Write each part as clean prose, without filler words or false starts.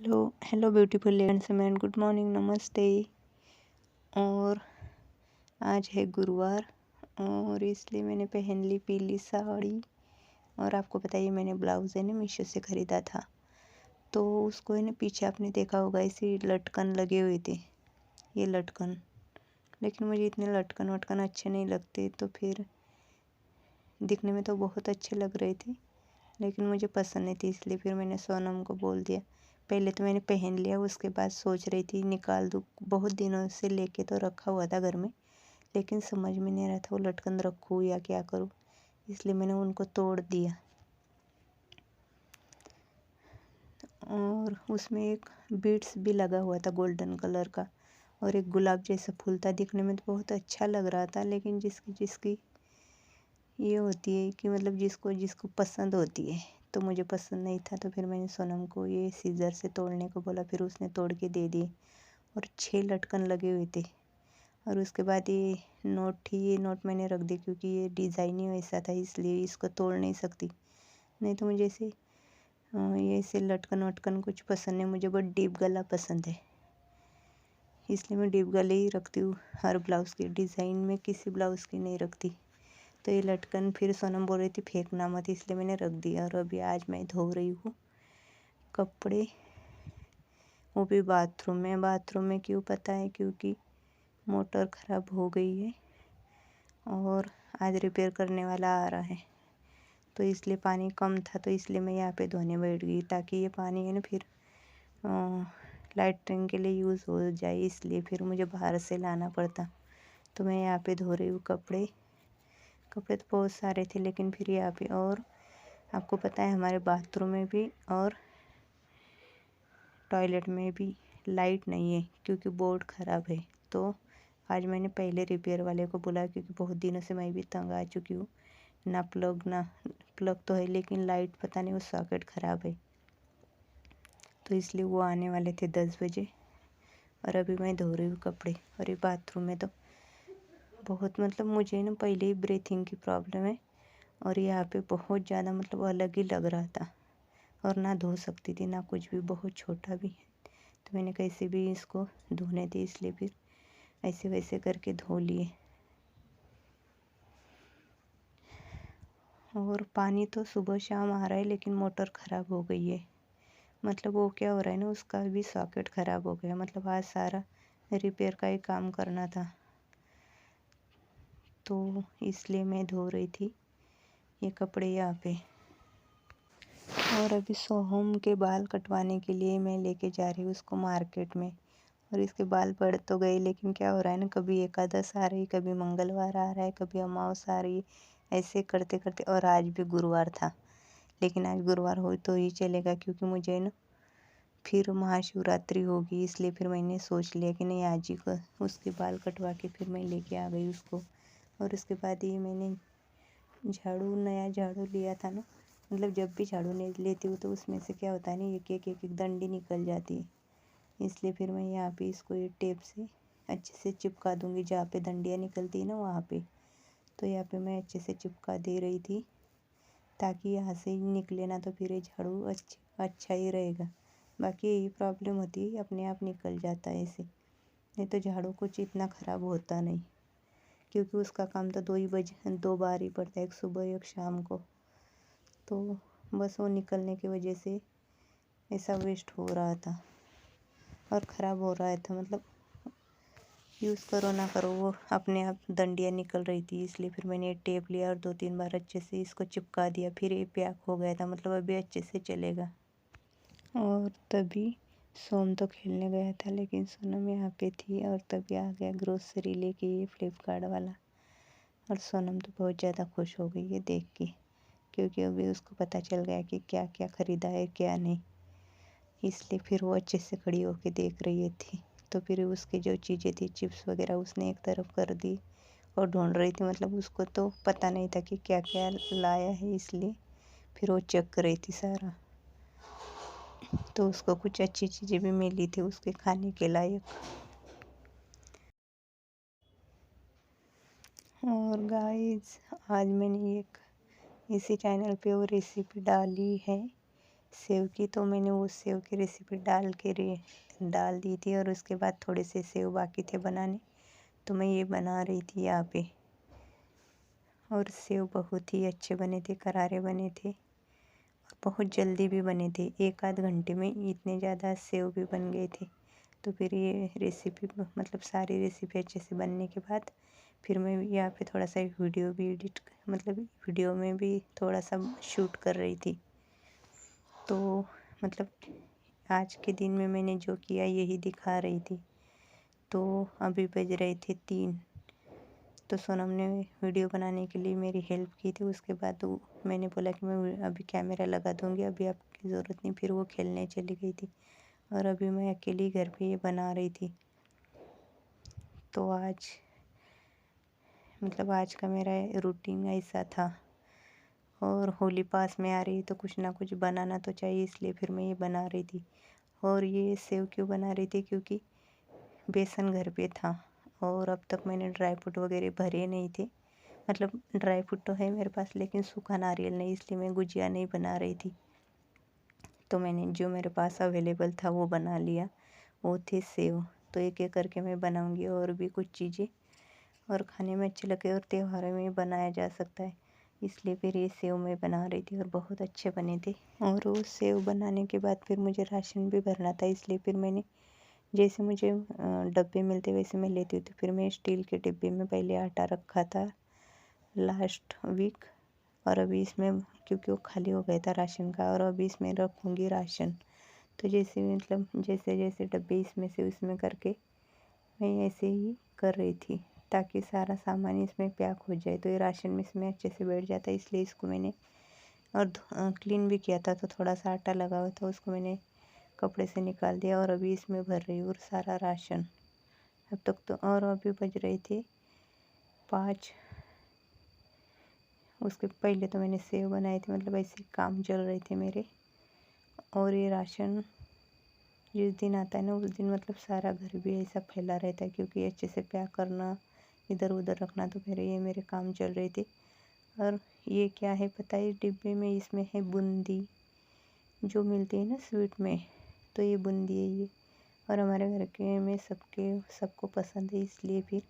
Hello hello beautiful ladies man, good morning, नमस्ते। और आज है गुरुवार और इसलिए मैंने पहन ली पीली साड़ी। और आपको पता है मैंने ब्लाउज़ है ना मीशो से ख़रीदा था, तो उसको है ना पीछे आपने देखा होगा ऐसे लटकन लगे हुए थे, ये लटकन। लेकिन मुझे इतने लटकन वटकन अच्छे नहीं लगते, तो फिर दिखने में तो बहुत अच्छे लग रहे थे लेकिन मुझे पसंद नहीं थी, इसलिए फिर मैंने सोनम को बोल दिया। पहले तो मैंने पहन लिया, उसके बाद सोच रही थी निकाल दूँ। बहुत दिनों से लेके तो रखा हुआ था घर में, लेकिन समझ में नहीं आ रहा था वो लटकन रखूँ या क्या करूँ, इसलिए मैंने उनको तोड़ दिया। और उसमें एक बीड्स भी लगा हुआ था गोल्डन कलर का, और एक गुलाब जैसा फूल था। दिखने में तो बहुत अच्छा लग रहा था, लेकिन जिसकी जिसकी ये होती है कि मतलब जिसको जिसको पसंद होती है, तो मुझे पसंद नहीं था। तो फिर मैंने सोनम को ये सीज़र से तोड़ने को बोला, फिर उसने तोड़ के दे दिए और 6 लटकन लगे हुए थे। और उसके बाद ये नोट थी, ये नोट मैंने रख दी क्योंकि ये डिज़ाइन ही वैसा था, इसलिए इसको तोड़ नहीं सकती। नहीं तो मुझे ऐसे ये ऐसे लटकन वटकन कुछ पसंद नहीं, मुझे बहुत डीप गला पसंद है, इसलिए मैं डीप गले ही रखती हूँ। हर ब्लाउज़ की डिज़ाइन में किसी ब्लाउज़ की नहीं रखती। तो ये लटकन फिर सोनम बोल रही थी फेंकना मत, इसलिए मैंने रख दिया। और अभी आज मैं धो रही हूँ कपड़े, वो भी बाथरूम में। बाथरूम में क्यों पता है, क्योंकि मोटर ख़राब हो गई है और आज रिपेयर करने वाला आ रहा है, तो इसलिए पानी कम था, तो इसलिए मैं यहाँ पे धोने बैठ गई, ताकि ये पानी है ना फिर लाइटरिंग के लिए यूज़ हो जाए, इसलिए फिर मुझे बाहर से लाना पड़ता। तो मैं यहाँ पे धो रही हूँ कपड़े। कपड़े तो बहुत सारे थे, लेकिन फिर यहाँ पे, और आपको पता है हमारे बाथरूम में भी और टॉयलेट में भी लाइट नहीं है, क्योंकि बोर्ड ख़राब है। तो आज मैंने पहले रिपेयर वाले को बुलाया, क्योंकि बहुत दिनों से मैं भी तंग आ चुकी हूँ। ना प्लग तो है, लेकिन लाइट पता नहीं वो सॉकेट ख़राब है, तो इसलिए वो आने वाले थे 10 बजे। और अभी मैं धो रही हूँ कपड़े। और ये बाथरूम में तो बहुत मतलब मुझे ना पहले ही ब्रीथिंग की प्रॉब्लम है, और यहाँ पे बहुत ज़्यादा मतलब अलग ही लग रहा था, और ना धो सकती थी ना कुछ भी, बहुत छोटा भी है। तो मैंने कैसे भी इसको धोने दी, इसलिए फिर ऐसे वैसे करके धो लिए। और पानी तो सुबह शाम आ रहा है, लेकिन मोटर ख़राब हो गई है। मतलब वो क्या हो रहा है ना, उसका भी सॉकेट ख़राब हो गया। मतलब आज सारा रिपेयर का ही काम करना था, तो इसलिए मैं धो रही थी ये कपड़े यहाँ पे। और अभी सोहम के बाल कटवाने के लिए मैं लेके जा रही हूँ उसको मार्केट में। और इसके बाल बढ़ तो गए, लेकिन क्या हो रहा है ना, कभी एकादश आ रही, कभी मंगलवार आ रहा है, कभी अमावस आ रही, ऐसे करते करते। और आज भी गुरुवार था, लेकिन आज गुरुवार हो तो ही चलेगा, क्योंकि मुझे ना फिर महाशिवरात्रि होगी, इसलिए फिर मैंने सोच लिया कि नहीं, आज ही को उसके बाल कटवा के फिर मैं लेके आ गई उसको। और उसके बाद ये मैंने नया झाड़ू लिया था ना, मतलब जब भी झाड़ू नहीं लेती हूँ तो उसमें से क्या होता है ना, एक डंडी निकल जाती है, इसलिए फिर मैं यहाँ पे इसको ये टेप से अच्छे से चिपका दूँगी, जहाँ पे डंडियाँ निकलती है ना वहाँ पे। तो यहाँ पे मैं अच्छे से चिपका दे रही थी, ताकि यहाँ से निकले ना, तो फिर ये झाड़ू अच्छा ही रहेगा। बाकी यही प्रॉब्लम होती है, अपने आप निकल जाता है ऐसे, नहीं तो झाड़ू कुछ इतना ख़राब होता नहीं, क्योंकि उसका काम तो 2 बार ही पड़ता है, एक सुबह एक शाम को। तो बस वो निकलने की वजह से ऐसा वेस्ट हो रहा था और ख़राब हो रहा था। मतलब यूज़ करो ना करो, वो अपने आप डंडियाँ निकल रही थी, इसलिए फिर मैंने टेप लिया और 2-3 बार अच्छे से इसको चिपका दिया, फिर ये पैक हो गया था। मतलब अभी अच्छे से चलेगा। और तभी सोम तो खेलने गया था, लेकिन सोनम यहाँ पे थी, और तभी आ गया ग्रोसरी लेके ये फ्लिपकार्ट वाला। और सोनम तो बहुत ज़्यादा खुश हो गई है देख के, क्योंकि अभी उसको पता चल गया कि क्या क्या ख़रीदा है क्या नहीं, इसलिए फिर वो अच्छे से खड़ी होके देख रही थी। तो फिर उसकी जो चीज़ें थी चिप्स वगैरह उसने एक तरफ कर दी और ढूंढ रही थी। मतलब उसको तो पता नहीं था कि क्या क्या लाया है, इसलिए फिर वो चेक कर रही थी सारा। तो उसको कुछ अच्छी चीज़ें भी मिली थी उसके खाने के लायक। और गाइस, आज मैंने एक इसी चैनल पे वो रेसिपी डाली है सेव की, तो मैंने वो सेव की रेसिपी डाल दी थी और उसके बाद थोड़े से सेव बाकी थे बनाने, तो मैं ये बना रही थी यहाँ पे। और सेव बहुत ही अच्छे बने थे, करारे बने थे और बहुत जल्दी भी बने थे। 1 आध घंटे में इतने ज़्यादा सेव भी बन गए थे। तो फिर ये रेसिपी मतलब सारी रेसिपी अच्छे से बनने के बाद फिर मैं यहाँ पे थोड़ा सा वीडियो भी वीडियो में भी थोड़ा सा शूट कर रही थी। तो मतलब आज के दिन में मैंने जो किया यही दिखा रही थी। तो अभी बज रहे थे 3। तो सोनम ने वीडियो बनाने के लिए मेरी हेल्प की थी। उसके बाद मैंने बोला कि मैं अभी कैमरा लगा दूँगी, अभी आपकी ज़रूरत नहीं। फिर वो खेलने चली गई थी और अभी मैं अकेली घर पे ये बना रही थी। तो आज का मेरा रूटीन ऐसा था। और होली पास में आ रही है तो कुछ ना कुछ बनाना तो चाहिए, इसलिए फिर मैं ये बना रही थी। और ये सेव क्यों बना रही थी, क्योंकि बेसन घर पे था और अब तक मैंने ड्राई फ्रूट वगैरह भरे नहीं थे। मतलब ड्राई फ्रूट तो है मेरे पास लेकिन सूखा नारियल नहीं, इसलिए मैं गुजिया नहीं बना रही थी। तो मैंने जो मेरे पास अवेलेबल था वो बना लिया, वो थे सेव। तो एक एक करके मैं बनाऊंगी और भी कुछ चीज़ें, और खाने में अच्छे लगे और त्योहारों में बनाया जा सकता है, इसलिए फिर ये सेव मैं बना रही थी और बहुत अच्छे बने थे। और वो सेव बनाने के बाद फिर मुझे राशन भी भरना था, इसलिए फिर मैंने जैसे मुझे डब्बे मिलते वैसे मैं लेती हूँ। तो फिर मैं स्टील के डिब्बे में पहले आटा रखा था लास्ट वीक, और अभी इसमें क्योंकि वो खाली हो गया था राशन का, और अभी इसमें रखूँगी राशन। तो जैसे जैसे जैसे डब्बे इसमें से उसमें करके मैं ऐसे ही कर रही थी, ताकि सारा सामान इसमें पैक हो जाए। तो ये राशन में इसमें अच्छे से बैठ जाता है, इसलिए इसको मैंने और क्लीन भी किया था। तो थोड़ा सा आटा लगा हुआ था, उसको मैंने कपड़े से निकाल दिया और अभी इसमें भर रही हूँ और सारा राशन। अब तक तो और अभी बज रहे थे 5। उसके पहले तो मैंने सेव बनाए थे, मतलब ऐसे काम चल रहे थे मेरे। और ये राशन जिस दिन आता है ना उस दिन मतलब सारा घर भी ऐसा फैला रहता है, क्योंकि अच्छे से पैक करना, इधर उधर रखना, तो फिर ये मेरे काम चल रहे थे। और ये क्या है पता है, डिब्बे में इसमें है बूंदी जो मिलती है ना स्वीट में, तो ये बूंदी है ये। और हमारे घर के में सबको पसंद है, इसलिए फिर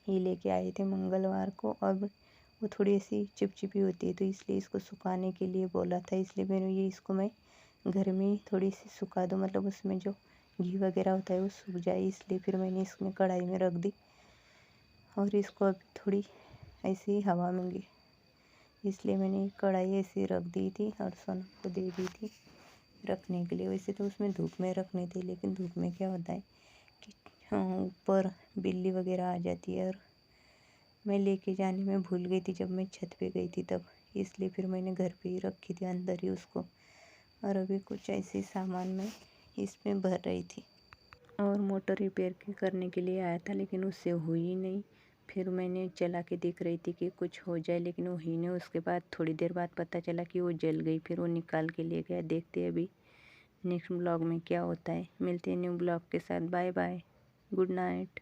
ये लेके आए थे मंगलवार को। अब वो थोड़ी ऐसी चिपचिपी होती है, तो इसलिए इसको सुखाने के लिए बोला था, इसलिए मैंने इसको मैं घर में ही थोड़ी सी सुखा दूँ, मतलब उसमें जो घी वगैरह होता है वो सूख जाए, इसलिए फिर मैंने इसमें कढ़ाई में रख दी। और इसको अभी थोड़ी ऐसी ही हवा में इसलिए मैंने कढ़ाई ऐसे रख दी थी और सोनम को दे दी थी रखने के लिए। वैसे तो उसमें धूप में रखनी थी, लेकिन धूप में क्या होता है कि ऊपर बिल्ली वगैरह आ जाती है, और मैं लेके जाने में भूल गई थी जब मैं छत पे गई थी तब, इसलिए फिर मैंने घर पे ही रखी थी अंदर ही उसको। और अभी कुछ ऐसे सामान मैं इसमें भर रही थी। और मोटर रिपेयर करने के लिए आया था, लेकिन उससे हुई ही नहीं। फिर मैंने चला के देख रही थी कि कुछ हो जाए, लेकिन वो ही नहीं। उसके बाद थोड़ी देर बाद पता चला कि वो जल गई, फिर वो निकाल के ले गया। देखते हैं अभी नेक्स्ट ब्लॉग में क्या होता है। मिलते हैं न्यू ब्लॉग के साथ। Bye bye, good night.